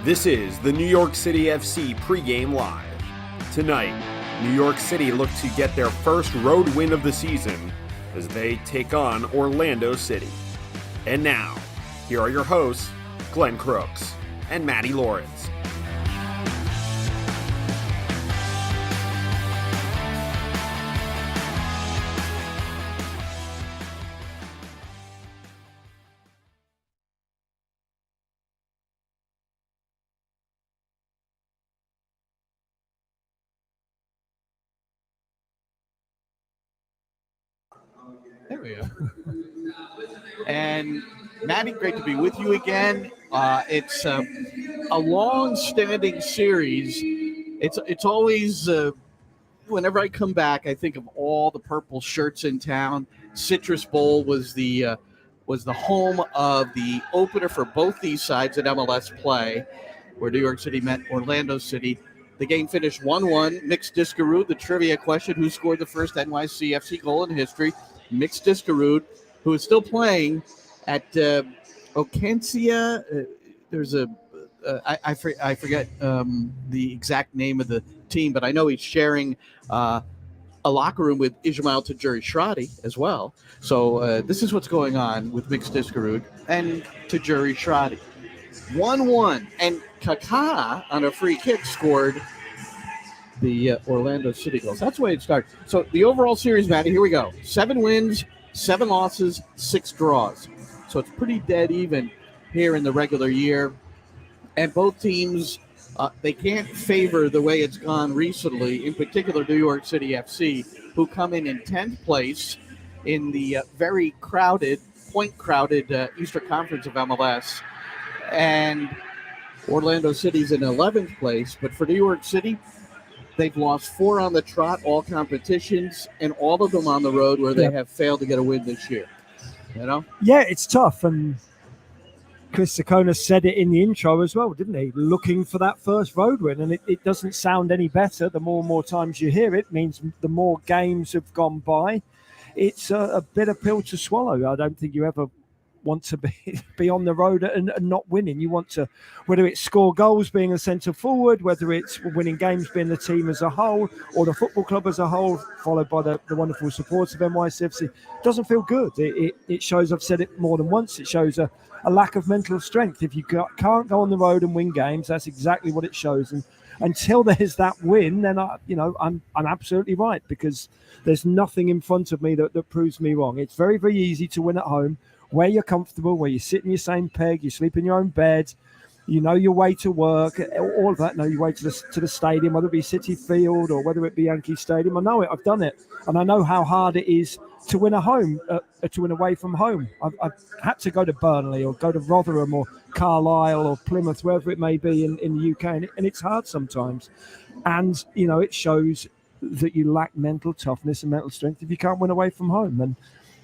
This is the New York City FC Pregame Live. Tonight, New York City look to get their first road win of the season as they take on Orlando City. And now, here are your hosts, Glenn Crooks and Matty Lawrence. There we go. And Matty, great to be with you again. It's a long-standing series. It's always whenever I come back, I think of all the purple shirts in town. Citrus Bowl was the home of the opener for both these sides at MLS play, where New York City met Orlando City. The game finished 1-1. Mixed Discaroo, the trivia question: who scored the first NYCFC goal in history? Mixed Discaroo, who is still playing at Ocancia. There's I forget the exact name of the team, but I know he's sharing a locker room with Ismail Tajuri-Shradi as well. So this is what's going on with Mixed Discaroo and Tajuri-Shradi. 1-1, and Kaká on a free kick scored the Orlando City goals. That's the way it started. So the overall series, Matty, here we go. 7 wins, 7 losses, 6 draws. So it's pretty dead even here in the regular year. And both teams, they can't favor the way it's gone recently, in particular New York City FC, who come in 10th place in the very crowded Eastern Conference of MLS. And Orlando City's in 11th place. But for New York City, they've lost 4 on the trot, all competitions, and all of them on the road where they have failed to get a win this year. You know? Yeah, it's tough. And Chris Sakona said it in the intro as well, didn't he? Looking for that first road win. And it doesn't sound any better. The more and more times you hear it, means the more games have gone by. It's a bitter pill to swallow. I don't think you ever want to be on the road and not winning. You want to, whether it's score goals being a centre forward, whether it's winning games being the team as a whole or the football club as a whole, followed by the wonderful support of NYCFC, it doesn't feel good. It shows, I've said it more than once, it shows a lack of mental strength. If you can't go on the road and win games, that's exactly what it shows. And until there's that win, then I'm absolutely right, because there's nothing in front of me that proves me wrong. It's very, very easy to win at home, where you're comfortable, where you sit in your same peg, you sleep in your own bed, you know your way to work, all of that. Know your way to the stadium, whether it be City Field or whether it be Yankee Stadium. I know it. I've done it, and I know how hard it is to win to win away from home. I've had to go to Burnley or go to Rotherham or Carlisle or Plymouth, wherever it may be in the UK, and it's hard sometimes. And it shows that you lack mental toughness and mental strength if you can't win away from home.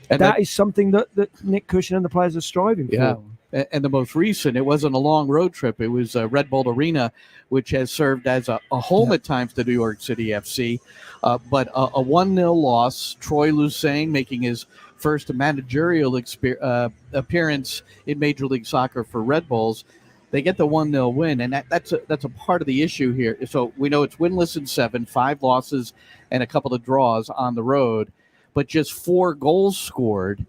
And that is something that Nick Cushing and the players are striving for. And the most recent, it wasn't a long road trip. It was Red Bull Arena, which has served as a home at times to New York City FC. But a 1-0 loss, Troy Lucene making his first managerial appearance in Major League Soccer for Red Bulls. They get the 1-0 win, and that's a part of the issue here. So we know it's winless in 7, 5 losses, and a couple of draws on the road. But just 4 goals scored.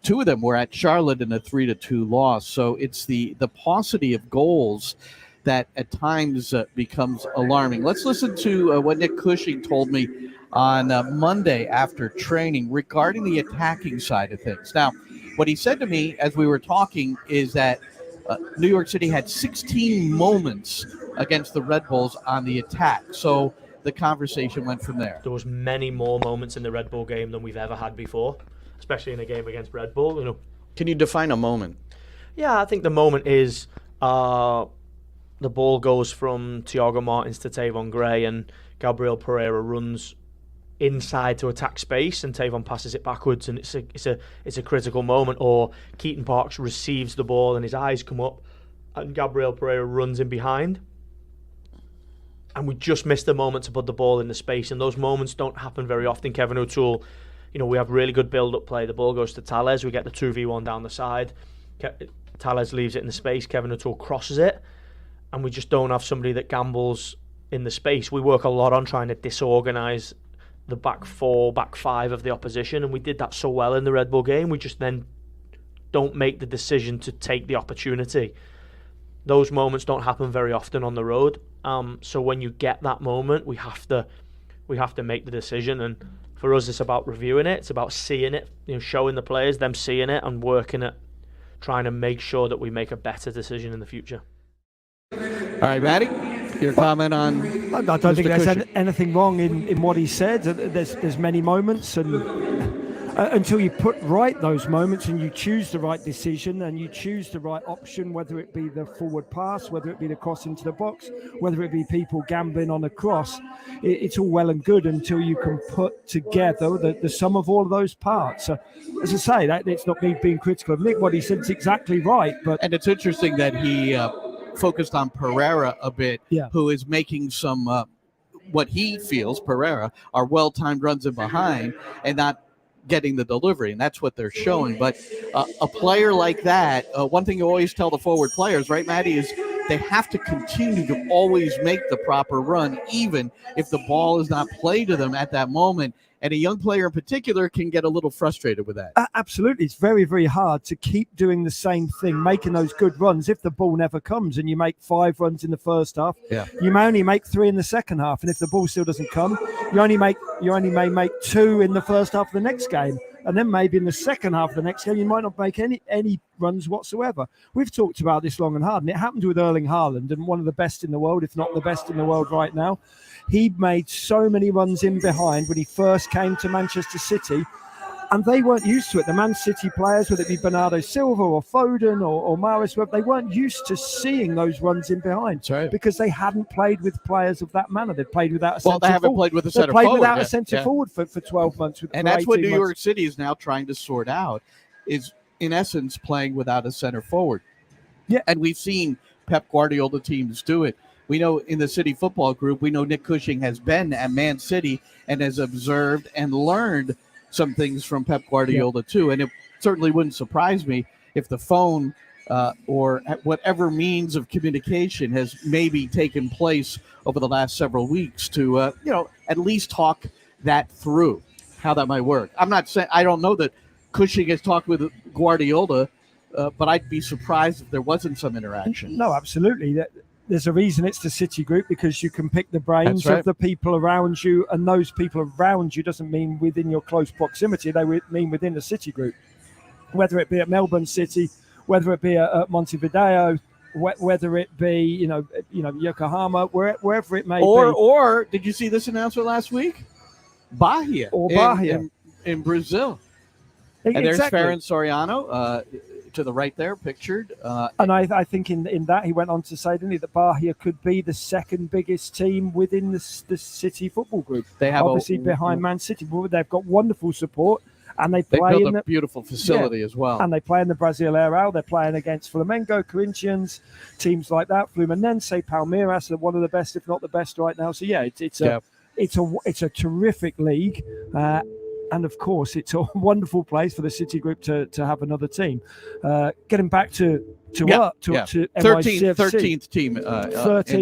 2 of them were at Charlotte in a 3-2 loss. So it's the paucity of goals that at times becomes alarming. Let's listen to what Nick Cushing told me on Monday after training regarding the attacking side of things. Now, what he said to me as we were talking is that New York City had 16 moments against the Red Bulls on the attack. So the conversation went from there. There was many more moments in the Red Bull game than we've ever had before, especially in a game against Red Bull. Can you define a moment? Yeah, I think the moment is the ball goes from Thiago Martins to Tavon Gray, and Gabriel Pereira runs inside to attack space, and Tavon passes it backwards, and it's a critical moment. Or Keaton Parks receives the ball and his eyes come up, and Gabriel Pereira runs in behind. And we just missed the moment to put the ball in the space, and those moments don't happen very often. Kevin O'Toole, we have really good build-up play. The ball goes to Tales. We get the 2v1 down the side. Tales leaves it in the space. Kevin O'Toole crosses it, and we just don't have somebody that gambles in the space. We work a lot on trying to disorganise the back four, back five of the opposition, and we did that so well in the Red Bull game. We just then don't make the decision to take the opportunity. Those moments don't happen very often on the road. So when you get that moment, we have to make the decision. And for us, it's about reviewing it. It's about seeing it, showing the players, them seeing it and working it, trying to make sure that we make a better decision in the future. All right, Matty, your comment on I don't think there's anything wrong in what he said. There's many moments, and until you put right those moments and you choose the right decision and you choose the right option, whether it be the forward pass, whether it be the cross into the box, whether it be people gambling on a cross, it's all well and good until you can put together the sum of all of those parts. So, as I say, that it's not me being critical of Nick. What he said is exactly right. And it's interesting that he focused on Pereira a bit, who is making some, what he feels, Pereira, are well-timed runs in behind and not getting the delivery, and that's what they're showing. But a player like that, one thing you always tell the forward players, right, Matty, is they have to continue to always make the proper run, even if the ball is not played to them at that moment. And a young player in particular can get a little frustrated with that. Absolutely. It's very, very hard to keep doing the same thing, making those good runs if the ball never comes and you make 5 runs in the first half. You may only make 3 in the second half. And if the ball still doesn't come, you only may make 2 in the first half of the next game. And then maybe in the second half of the next game, you might not make any runs whatsoever. We've talked about this long and hard, and it happened with Erling Haaland, and one of the best in the world, if not the best in the world right now. He made so many runs in behind when he first came to Manchester City, and they weren't used to it. The Man City players, whether it be Bernardo Silva or Foden or Mahrez, they weren't used to seeing those runs in behind because they hadn't played with players of that manner. They played without a centre forward. They haven't played with a centre forward. They played without a centre forward for 12 months. And that's what New York City is now trying to sort out, is in essence playing without a centre forward. And we've seen Pep Guardiola teams do it. We know in the City Football Group, we know Nick Cushing has been at Man City and has observed and learned some things from Pep Guardiola too. And it certainly wouldn't surprise me if the phone or whatever means of communication has maybe taken place over the last several weeks to, at least talk that through, how that might work. I'm not saying, I don't know that Cushing has talked with Guardiola, but I'd be surprised if there wasn't some interaction. No, absolutely. There's a reason it's the City Group, because you can pick the brains of the people around you, and those people around you doesn't mean within your close proximity. They mean within the City Group, whether it be at Melbourne City, whether it be at Montevideo, whether it be Yokohama, wherever it may be. Or did you see this announcement last week? Bahia in Brazil. And there's Ferran Soriano to the right there, pictured. And I think in that he went on to say, didn't he, that Bahia could be the second biggest team within the City Football Group. They have obviously behind Man City. They've got wonderful support, and they play built a beautiful facility as well. And they play in the Brasileirão. They're playing against Flamengo, Corinthians, teams like that. Fluminense, Palmeiras are one of the best, if not the best, right now. So it's a terrific league. And of course, it's a wonderful place for the City Group to have another team. Getting back to NYCFC. 13th team in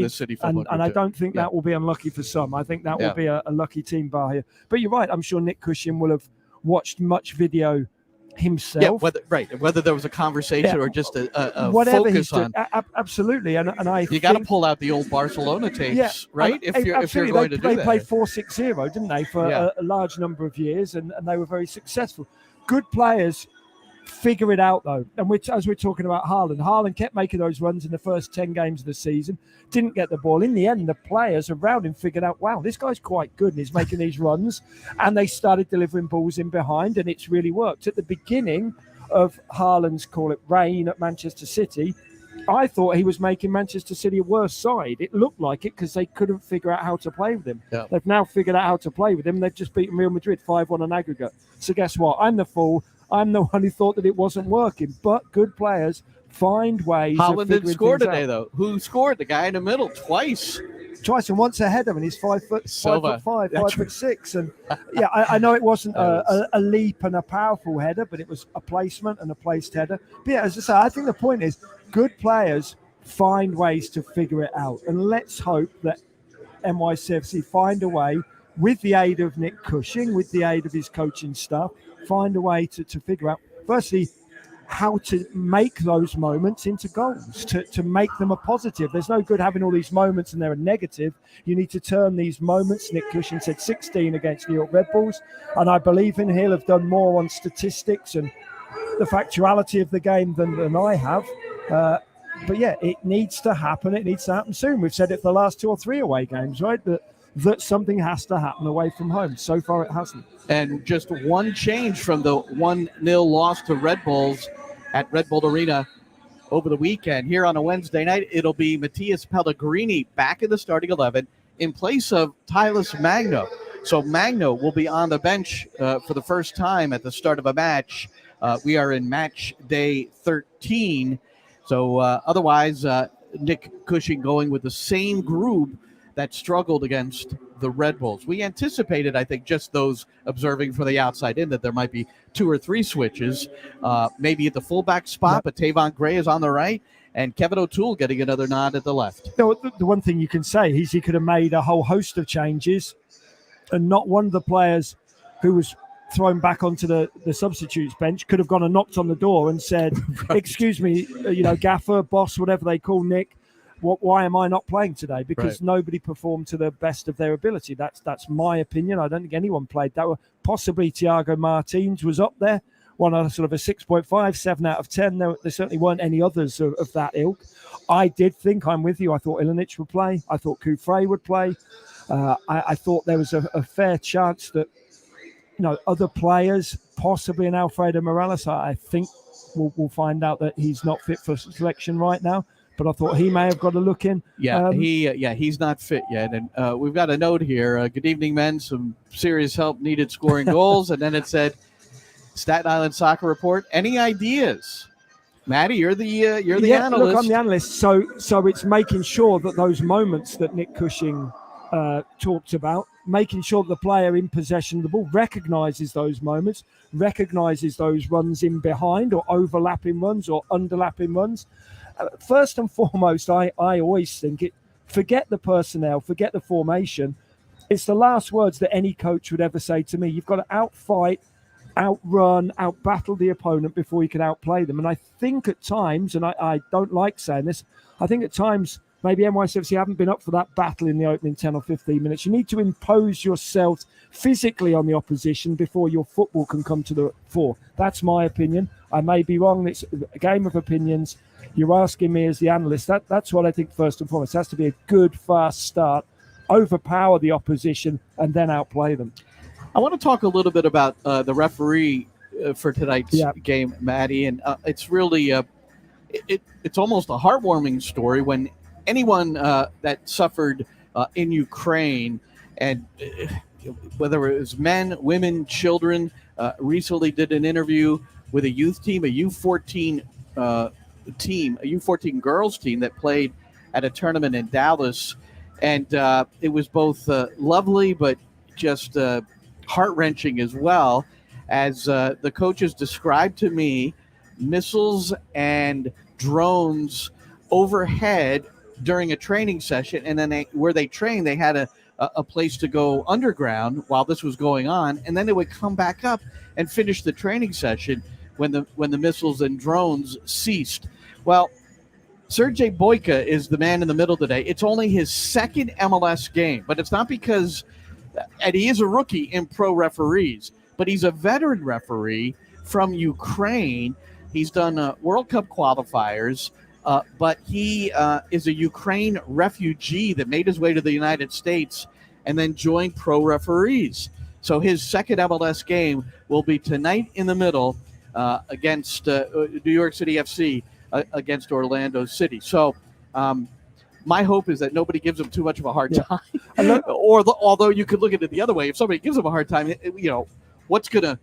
the City Football Group. And I don't think that will be unlucky for some. I think that will be a lucky team, Bahia. But you're right. I'm sure Nick Cushing will have watched much video himself. Whether there was a conversation or just a whatever focus on. Absolutely. And you got to pull out the old Barcelona tapes, right? If you're going to do that. They played 4-6-0, didn't they, for a large number of years, and they were very successful. Good players figure it out, though. And as we're talking about Haaland kept making those runs in the first 10 games of the season, didn't get the ball. In the end, the players around him figured out, wow, this guy's quite good, and he's making these runs. And they started delivering balls in behind, and it's really worked. At the beginning of Haaland's, call it, reign at Manchester City, I thought he was making Manchester City a worse side. It looked like it because they couldn't figure out how to play with him. Yeah. They've now figured out how to play with him. They've just beaten Real Madrid 5-1 on aggregate. So guess what? I'm the fool. I'm the one who thought that it wasn't working. But good players find ways. Haaland didn't score today, though. Who scored? The guy in the middle twice, and once a header, and he's 5'5", 5'6", and I know it wasn't a leap and a powerful header, but it was a placement and a placed header. But as I say, I think the point is good players find ways to figure it out. And let's hope that NYCFC find a way, with the aid of Nick Cushing, with the aid of his coaching staff, find a way to figure out, firstly, how to make those moments into goals, to make them a positive. There's no good having all these moments and they're a negative. You need to turn these moments. Nick Cushing said 16 against New York Red Bulls, and I believe in he'll have done more on statistics and the factuality of the game than I have. But yeah, it needs to happen. It needs to happen soon. We've said it for the last 2 or 3 away games, right? That something has to happen away from home. So far, it hasn't. And just one change from the 1-0 loss to Red Bulls at Red Bull Arena over the weekend. Here on a Wednesday night, it'll be Matthias Pellegrini back in the starting 11 in place of Tylus Magno. So Magno will be on the bench for the first time at the start of a match. We are in match day 13. So otherwise, Nick Cushing going with the same group that struggled against the Red Bulls. We anticipated, I think, just those observing from the outside in, that there might be 2 or 3 switches, maybe at the fullback spot, but Tavon Gray is on the right, and Kevin O'Toole getting another nod at the left. The one thing you can say is he could have made a whole host of changes, and not one of the players who was thrown back onto the substitutes bench could have gone and knocked on the door and said, right. Excuse me, gaffer, boss, whatever they call Nick, why am I not playing today? Because nobody performed to the best of their ability. That's my opinion. I don't think anyone played that. Possibly Thiago Martins was up there, one of sort of a 6.5, 7 out of 10. There certainly weren't any others of that ilk. I did think, I'm with you, I thought Ilinic would play. I thought Kufre would play. I thought there was a fair chance that other players, possibly an Alfredo Morales, I think we'll find out that he's not fit for selection right now. But I thought he may have got a look in. Yeah, he's not fit yet. And we've got a note here. Good evening, men. Some serious help needed scoring goals. And then it said, Staten Island Soccer Report. Any ideas? Matty, you're the analyst. Look, I'm the analyst. So it's making sure that those moments that Nick Cushing talked about, making sure that the player in possession of the ball recognises those moments, recognises those runs in behind or overlapping runs or underlapping runs. First and foremost, I always think forget the personnel, forget the formation. It's the last words that any coach would ever say to me. You've got to outfight, outrun, outbattle the opponent before you can outplay them. And I think at times, and I don't like saying this, I think at times maybe NYCFC haven't been up for that battle in the opening 10 or 15 minutes. You need to impose yourself physically on the opposition before your football can come to the fore. That's my opinion. I may be wrong. It's a game of opinions. You're asking me as the analyst. That's what I think first and foremost. It has to be a good, fast start, overpower the opposition, and then outplay them. I want to talk a little bit about the referee for tonight's game, Matty. And it's really it's almost a heartwarming story when anyone that suffered in Ukraine, and whether it was men, women, children, recently did an interview with a youth team, a U14 team, a U14 girls team that played at a tournament in Dallas. And it was both lovely, but just heart-wrenching as well, as the coaches described to me missiles and drones overhead during a training session. And then where they trained, they had a place to go underground while this was going on. And then they would come back up and finish the training session when the missiles and drones ceased. Well, Sergej Boyka is the man in the middle today. It's only his second MLS game, but it's not because, and he is a rookie in pro referees, but he's a veteran referee from Ukraine. He's done World Cup qualifiers, but he is a Ukraine refugee that made his way to the United States and then joined pro referees. So his second MLS game will be tonight in the middle against New York City FC against Orlando City. So my hope is that nobody gives him too much of a hard time. Although you could look at it the other way. If somebody gives him a hard time, what's gonna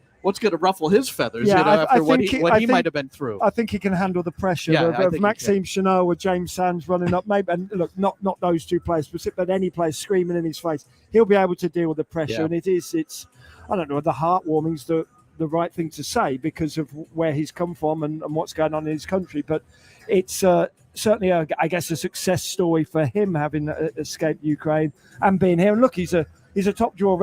ruffle his feathers after what he might have been through. I think he can handle the pressure of Maxime Chanot or James Sands running up. Maybe, and look, not those two players, but any player screaming in his face. He'll be able to deal with the pressure, and it's I don't know, the heartwarming's the right thing to say because of where he's come from and what's going on in his country. But it's certainly, I guess, a success story for him having escaped Ukraine and being here. And look, he's a top draw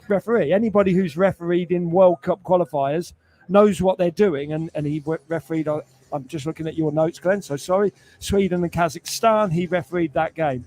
referee. Anybody who's refereed in World Cup qualifiers knows what they're doing, and he refereed. I'm just looking at your notes, Glenn. So sorry, Sweden and Kazakhstan. He refereed that game.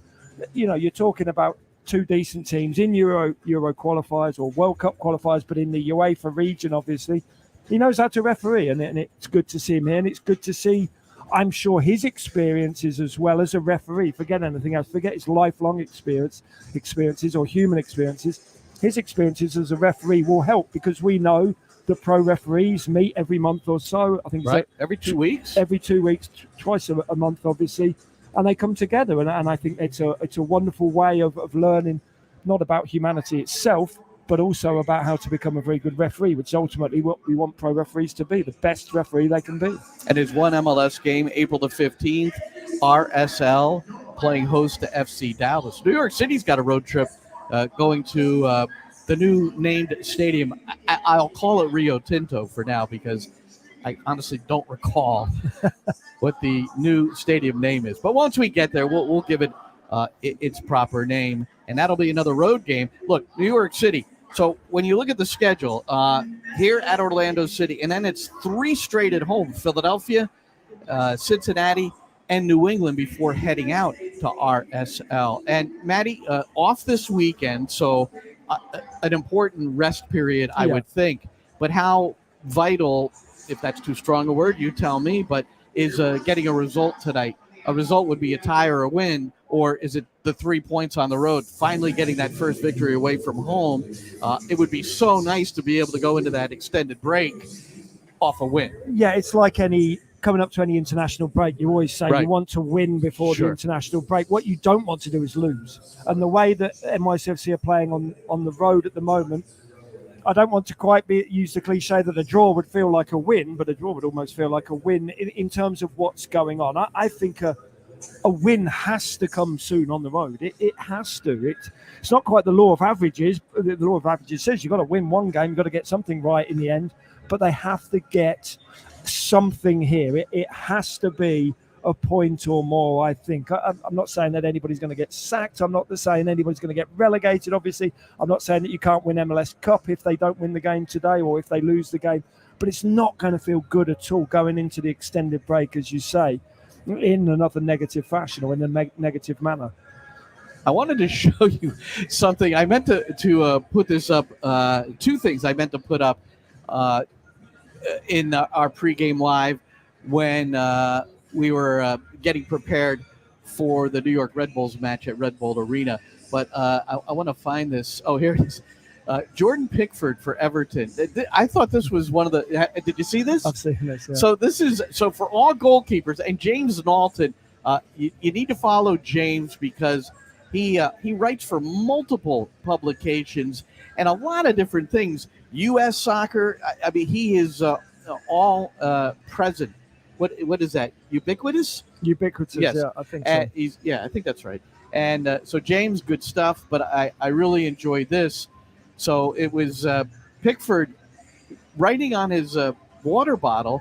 You're talking about two decent teams in Euro qualifiers or World Cup qualifiers, but in the UEFA region, obviously, he knows how to referee, and it's good to see him here, and it's good to see. I'm sure his experiences as well as a referee. Forget anything else. Forget his lifelong experiences or human experiences. His experiences as a referee will help, because we know that pro referees meet every month or so. I think it's every 2 weeks. Every 2 weeks, twice a month, obviously, and they come together. And I think it's a wonderful way of learning, not about humanity itself, but also about how to become a very good referee, which is ultimately what we want pro referees to be, the best referee they can be. And there's one MLS game, April the 15th, RSL playing host to FC Dallas. New York City's got a road trip going to the new named stadium. I'll call it Rio Tinto for now, because I honestly don't recall what the new stadium name is. But once we get there, we'll give it its proper name, and that'll be another road game. Look, New York City. So when you look at the schedule, here at Orlando City, and then it's 3 straight at home: Philadelphia, Cincinnati, and New England before heading out to RSL. And Matty, off this weekend, so an important rest period, I would think. But how vital, if that's too strong a word, you tell me, but is getting a result tonight? A result would be a tie or a win, or is it the 3 points on the road, finally getting that first victory away from home? It would be so nice to be able to go into that extended break off a win. Yeah, it's like coming up to any international break, you always say you want to win before the international break. What you don't want to do is lose. And the way that NYCFC are playing on the road at the moment, I don't want to quite use the cliche that a draw would feel like a win, but a draw would almost feel like a win in terms of what's going on. I think a win has to come soon on the road. It has to. It's not quite the law of averages. The law of averages says you've got to win one game, you've got to get something right in the end, but they have to get something here. It has to be a point or more, I think. I'm not saying that anybody's going to get sacked. I'm not saying anybody's going to get relegated, obviously. I'm not saying that you can't win MLS Cup if they don't win the game today or if they lose the game. But it's not going to feel good at all going into the extended break, as you say, in another negative fashion or in a negative manner. I wanted to show you something. I meant to put this up. 2 things I meant to put up in our pregame live when we were getting prepared for the New York Red Bulls match at Red Bull Arena. But I want to find this. Oh, here it is. Jordan Pickford for Everton. I thought this was one of the. Did you see this? I've seen this. Yeah. So for all goalkeepers, and James Knowlton, you need to follow James, because he writes for multiple publications and a lot of different things. U.S. soccer. I mean, he is all present. What is that? Ubiquitous? Ubiquitous. Yes. Yeah, I think so. I think that's right. And so James, good stuff. But I really enjoyed this. So it was Pickford writing on his water bottle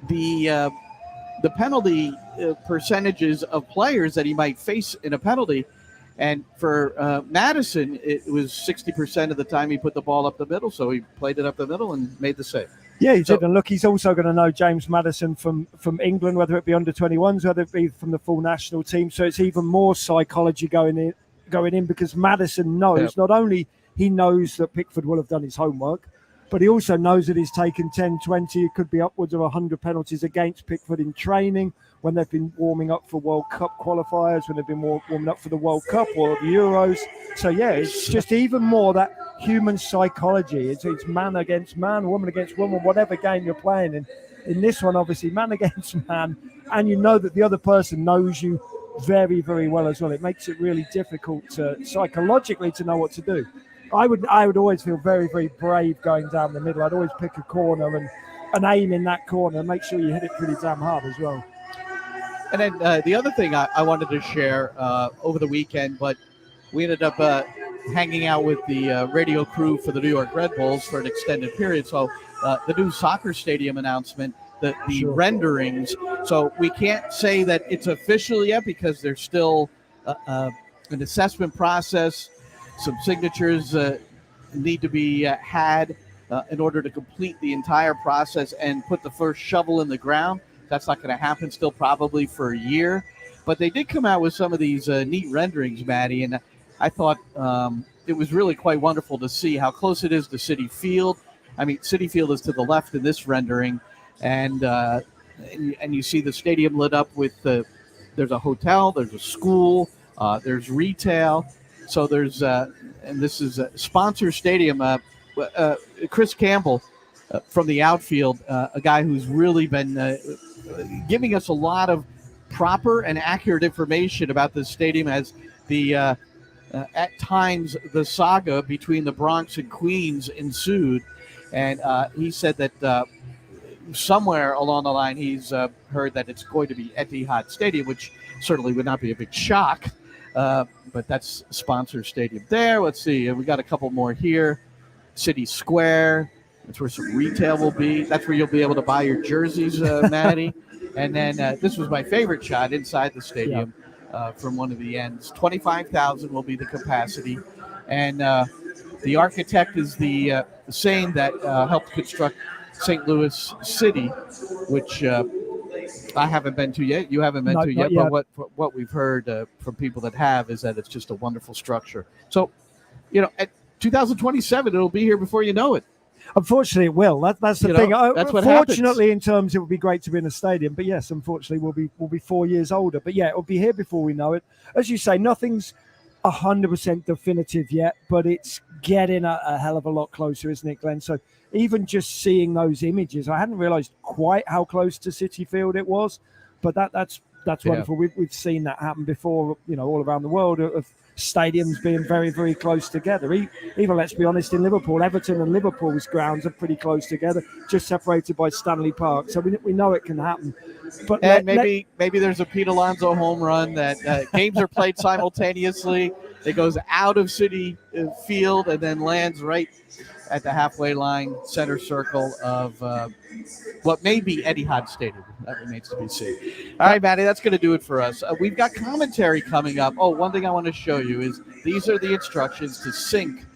the penalty percentages of players that he might face in a penalty. And for Madison, it was 60% of the time he put the ball up the middle. So he played it up the middle and made the save. Yeah, he did. And look, he's also going to know James Maddison from England, whether it be under 21s, whether it be from the full national team. So it's even more psychology going in because Maddison knows, not only he knows that Pickford will have done his homework, but he also knows that he's taken 10, 20, it could be upwards of 100 penalties against Pickford in training, when they've been warming up for World Cup qualifiers, when they've been warming up for the World Cup or the Euros. So, yeah, it's just even more that human psychology. It's man against man, woman against woman, whatever game you're playing. In this one, obviously, man against man, and you know that the other person knows you very, very well as well. It makes it really difficult psychologically to know what to do. I would always feel very, very brave going down the middle. I'd always pick a corner and aim in that corner and make sure you hit it pretty damn hard as well. And then the other thing I wanted to share over the weekend, but we ended up hanging out with the radio crew for the New York Red Bulls for an extended period. So the new soccer stadium announcement the Sure. renderings. So we can't say that it's official yet because there's still an assessment process. Some signatures need to be had in order to complete the entire process and put the first shovel in the ground. That's not going to happen still probably for a year. But they did come out with some of these neat renderings, Matty, and I thought it was really quite wonderful to see how close it is to Citi Field. I mean, Citi Field is to the left in this rendering, and you see the stadium lit up with there's a hotel, there's a school, there's retail. So there's and this is a sponsor stadium. Chris Campbell from the outfield, a guy who's really been giving us a lot of proper and accurate information about this stadium as the at times the saga between the Bronx and Queens ensued. And he said that somewhere along the line he's heard that it's going to be Etihad Stadium, which certainly would not be a big shock. But that's sponsor stadium there. Let's see. We got a couple more here. City Square. That's where some retail will be. That's where you'll be able to buy your jerseys, Matty. And then this was my favorite shot inside the stadium from one of the ends. 25,000 will be the capacity. And the architect is the same that helped construct St. Louis City, which I haven't been to yet. You haven't been to yet. But what we've heard from people that have is that it's just a wonderful structure. So, at 2027, it'll be here before you know it. Unfortunately, it will. That's the thing. That's what happens. Fortunately, in terms, it would be great to be in a stadium. But yes, unfortunately, we'll be 4 years older. But yeah, it'll be here before we know it. As you say, nothing's 100% definitive yet, but it's getting a hell of a lot closer, isn't it, Glenn? So even just seeing those images, I hadn't realised quite how close to Citi Field it was. But that's wonderful. We've seen that happen before, all around the world of stadiums being very, very close together. Even, let's be honest, in Liverpool, Everton and Liverpool's grounds are pretty close together, just separated by Stanley Park. So we know it can happen. But maybe there's a Pete Alonso home run that games are played simultaneously. It goes out of Citi Field and then lands right at the halfway line, center circle of what may be Etihad Stadium. That remains to be seen. All right, Matty, that's going to do it for us. We've got commentary coming up. Oh, one thing I want to show you is these are the instructions to sync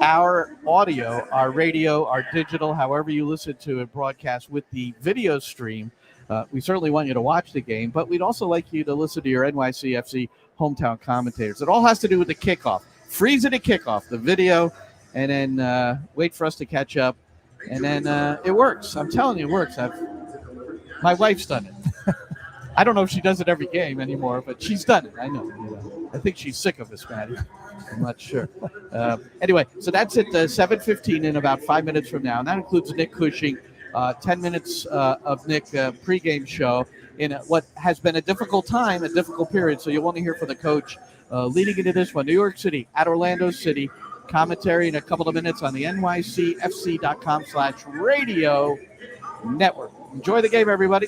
our audio, our radio, our digital, however you listen to it, broadcast with the video stream. We certainly want you to watch the game, but we'd also like you to listen to your NYCFC hometown commentators. It all has to do with the kickoff. Freeze it at kickoff, the video, and then wait for us to catch up. And then it works. I'm telling you, it works. My wife's done it. I don't know if she does it every game anymore, but she's done it. I know. I think she's sick of this, Matty. I'm not sure. Anyway, so that's at 7:15 in about 5 minutes from now. And that includes Nick Cushing, 10 minutes of Nick pregame show in what has been a difficult time, a difficult period. So you'll want to hear from the coach leading into this one. New York City at Orlando City. Commentary in a couple of minutes on the NYCFC.com/radio network. Enjoy the game, everybody.